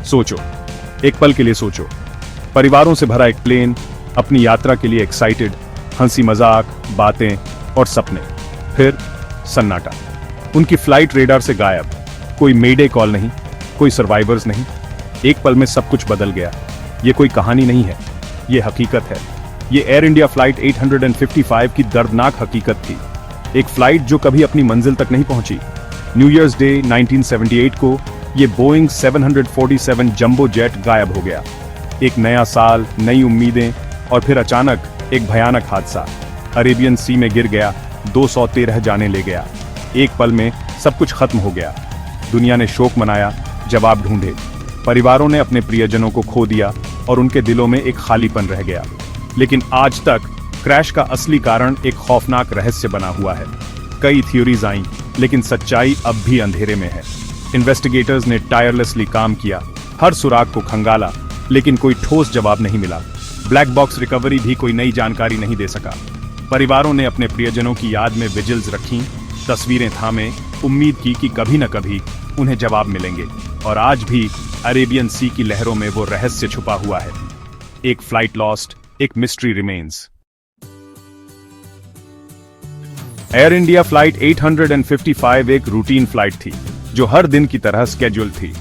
सोचो, एक पल के लिए सोचो। परिवारों से भरा एक प्लेन, अपनी यात्रा के लिए एक्साइटेड, हंसी मजाक, बातें और सपने। फिर सन्नाटा। उनकी फ्लाइट रेडार से गायब। कोई मेडे कॉल नहीं, कोई सर्वाइवर्स नहीं। एक पल में सब कुछ बदल गया। ये कोई कहानी नहीं है, ये हकीकत है। ये एयर इंडिया फ्लाइट 855 की दर्दनाक हकीकत थी। एक फ्लाइट जो कभी अपनी मंजिल तक नहीं पहुंची। न्यू ईयर्स डे 1978 को ये बोइंग 747 जंबो जेट गायब हो गया। एक नया साल, नई उम्मीदें, और फिर अचानक एक भयानक हादसा। अरेबियन सी में गिर गया, 213 जाने ले गया। एक पल में सब कुछ खत्म हो गया। दुनिया ने शोक मनाया, जवाब ढूंढे। परिवारों ने अपने प्रियजनों को खो दिया और उनके दिलों में एक खालीपन रह गया। लेकिन आज तक क्रैश का असली कारण एक खौफनाक रहस्य बना हुआ है। कई थ्योरीज आईं, लेकिन सच्चाई अब भी अंधेरे में है। इन्वेस्टिगेटर्स ने टायरलेसली काम किया, हर सुराग को खंगाला, लेकिन कोई ठोस जवाब नहीं मिला। ब्लैक बॉक्स रिकवरी भी कोई नई जानकारी नहीं दे सका। परिवारों ने अपने प्रियजनों की याद में विजिल्स रखीं, तस्वीरें थामे, उम्मीद की कि कभी न कभी उन्हें जवाब मिलेंगे। और आज भी अरेबियन सी की लहरों में वो रहस्य छुपा हुआ है। एक फ्लाइट लॉस्ट, एक mystery remains. Air India flight 855 एक रूटीन फ्लाइट थी जो हर दिन की तरह स्केड्यूल थी।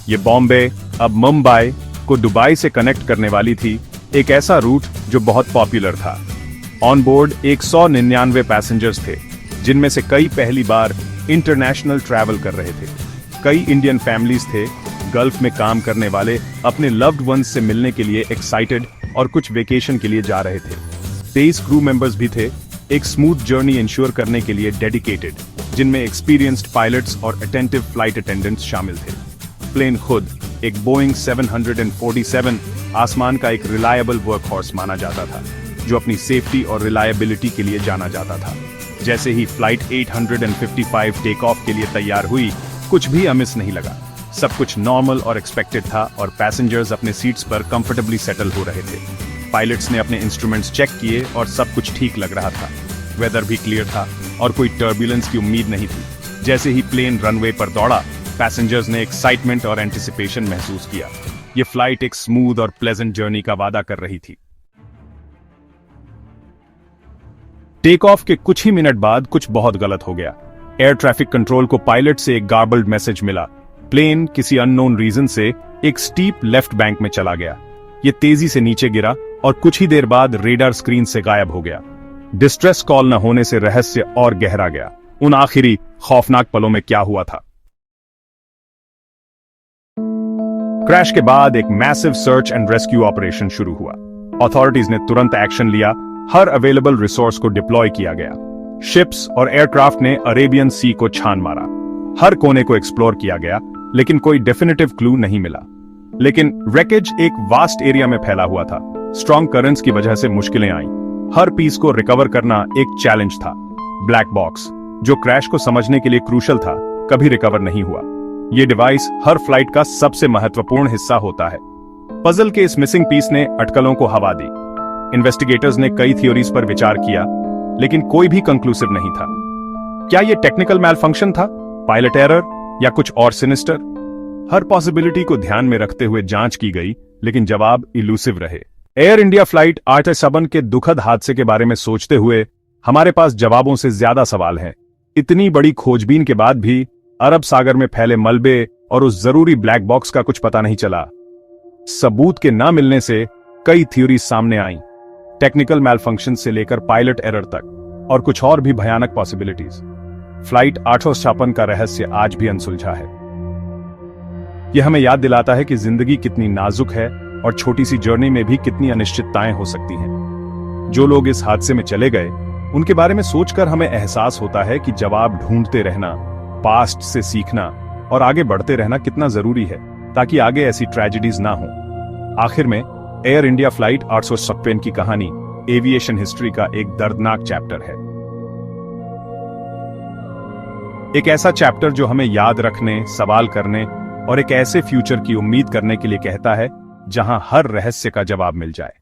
ये बॉम्बे, अब मुंबई को दुबई से कनेक्ट करने वाली थी, एक ऐसा रूट जो बहुत पॉपुलर था। ऑन बोर्ड 199 पैसेंजर्स थे, जिनमें से कई पहली बार इंटरनेशनल ट्रैवल कर रहे थे। कई इंडियन फैमिलीज थे, गल्फ में काम करने वाले अपने लव्ड वंस से मिलने के लिए एक्साइटेड, और कुछ वेकेशन के लिए जा रहे थे। 23 क्रू मेंबर्स भी थे, एक स्मूथ जर्नी इंश्योर करने के लिए डेडिकेटेड, जिनमें एक्सपीरियंस्ड पायलट्स और अटेंटिव फ्लाइट अटेंडेंट्स शामिल थे। प्लेन खुद, एक बोइंग 747, आसमान का एक रिलायबल वर्कहॉर्स माना जाता था, जो अपनी सेफ्टी और रिलायबिलिटी के लिए जाना जाता था। जैसे ही फ्लाइट 855 टेक ऑफ के लिए तैयार हुई, कुछ भी अमिस नहीं लगा। सब कुछ नॉर्मल और एक्सपेक्टेड था, और पैसेंजर्स अपने सीट्स पर कंफर्टेबली सेटल हो रहे थे। पायलट्स ने अपने इंस्ट्रूमेंट्स चेक किए और सब कुछ ठीक लग रहा था। वेदर भी क्लियर था और कोई टर्बुलेंस की उम्मीद नहीं थी। जैसे ही प्लेन रनवे पर दौड़ा, पैसेंजर्स ने एक्साइटमेंट और एंटिसिपेशन महसूस किया। ये फ्लाइट एक स्मूथ और प्लेजेंट जर्नी का वादा कर रही थी। टेक ऑफ के कुछ ही मिनट बाद कुछ बहुत गलत हो गया। एयर ट्रैफिक कंट्रोल को पायलट से एक गार्बल्ड मैसेज मिला। प्लेन किसी अननोन रीजन से एक स्टीप लेफ्ट बैंक में चला गया। ये तेजी से नीचे गिरा और कुछ ही देर बाद रेडार स्क्रीन से गायब हो गया। डिस्ट्रेस कॉल न होने से रहस्य और गहरा गया। उन आखिरी खौफनाक पलों में क्या हुआ था? क्रैश के बाद एक massive search and rescue operation शुरू हुआ। अथॉरिटीज ने तुरंत एक्शन लिया, हर अवेलेबल रिसोर्स को डिप्लॉय किया गया। शिप्स और एयरक्राफ्ट ने अरेबियन सी को छान मारा। हर कोने को एक्सप्लोर किया गया, लेकिन कोई डेफिनेटिव क्लू नहीं मिला। लेकिन रेकेज एक वास्ट एरिया में फैला हुआ था। स्ट्रॉन्ग करंट्स की वजह से मुश्किलें आईं। हर पीस को रिकवर करना एक चैलेंज था। ब्लैक बॉक्स, जो क्रैश को समझने के लिए क्रूशल था, कभी रिकवर नहीं हुआ। यह डिवाइस हर फ्लाइट का सबसे महत्वपूर्ण हिस्सा होता है। पजल के इस मिसिंग पीस ने अटकलों को हवा दी। इन्वेस्टिगेटर्स ने कई थ्योरीज पर विचार किया, लेकिन कोई भी कंक्लूसिव नहीं था। क्या यह टेक्निकल मैलफंक्शन था, पायलट एरर, या कुछ और सिनिस्टर? हर पॉसिबिलिटी को ध्यान में रखते हुए जांच की गई, लेकिन जवाब इलूसिव रहे। एयर इंडिया फ्लाइट 887 के दुखद हादसे के बारे में सोचते हुए हमारे पास जवाबों से ज्यादा सवाल हैं। इतनी बड़ी खोजबीन के बाद भी अरब सागर में फैले मलबे और उस जरूरी ब्लैक बॉक्स का कुछ पता नहीं चला। सबूत के न मिलने से कई थ्योरीज सामने आईं, टेक्निकल मैलफंक्शन से लेकर पायलट एरर तक, और कुछ और भी भयानक पॉसिबिलिटीज। फ्लाइट 856 का रहस्य आज भी अनसुलझा है। यह हमें याद दिलाता है कि जिंदगी कितनी नाजुक है और छोटी सी जर्नी में भी कितनी अनिश्चितताएं हो सकती हैं। जो लोग इस हादसे में चले गए, उनके बारे में सोचकर हमें एहसास होता है कि जवाब ढूंढते रहना, पास्ट से सीखना और आगे बढ़ते रहना कितना जरूरी है, ताकि आगे ऐसी ट्रेजेडीज ना हो। आखिर में एयर इंडिया फ्लाइट 856 की कहानी एविएशन हिस्ट्री का एक दर्दनाक चैप्टर है। एक ऐसा चैप्टर जो हमें याद रखने, सवाल करने और एक ऐसे फ्यूचर की उम्मीद करने के लिए कहता है जहां हर रहस्य का जवाब मिल जाए।